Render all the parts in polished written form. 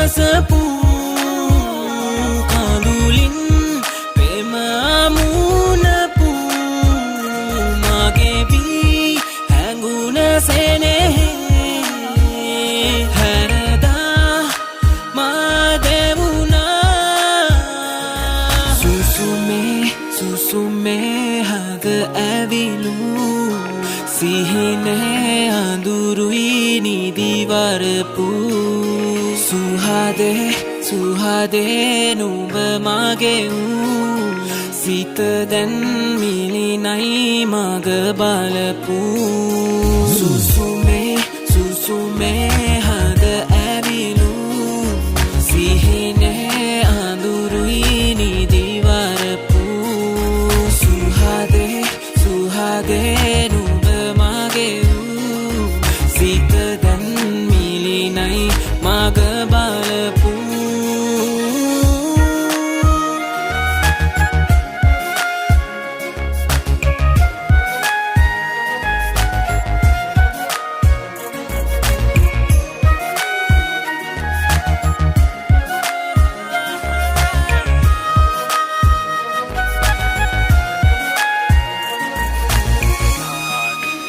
ගසපු කඳුලින් පෙම අමුණපු මගේ වී හැඟුණ සෙනෙහි හැරදා මා දෙවුණා සුසුමේ හද ඇවිලු සිහිනේ අඳුරුයි නිදිවරපු සුහදේ නුඹ මගේ වූ සිත දැන් මිලිනයි මග බලපු සුසුමේ හද ඇවිලු සිහිනේ අඳුරුයි නිදිවරපු සුහදේ නුඹ මගේ වූ සිත දැන් මිලිනයි මග බලපු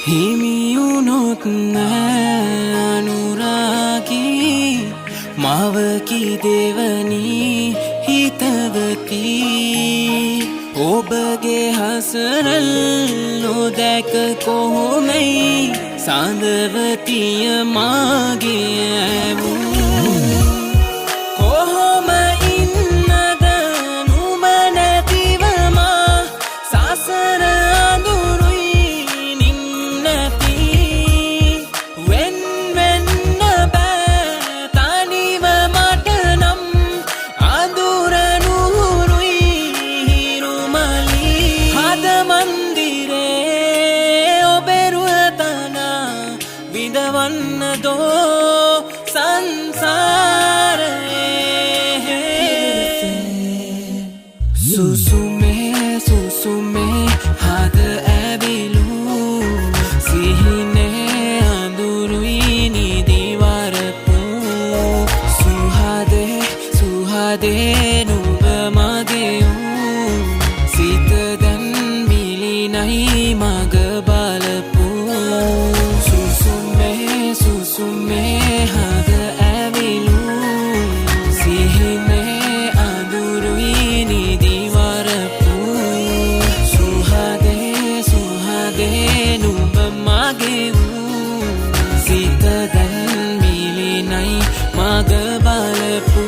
හිමියුනොත් නෑ අනුරාගී මවකි දෙවනි හිතවති ඔබගේ හසරල් නොදැක කොහොමයි සඳවතිය මාගේ ඇවූ කොහොම ඉන්නද නුඹ නැතිව මා සසර විඳවන්නදෝ සංසාරයේ සුසුමේ හද ඇවිලු සිහිනේ අඳුරුයි නිදිවරපු සුහදේ නුඹ මගේ වූ සිත දැන් මිලිනයි මග බලපු සුසුමේ හද ඇවිලු සිහිනේ අඳුරුයි නිදිවරපු සුහදේ නුඹ මගේ වූ සිත දැන් මිලිනයි මග බලපු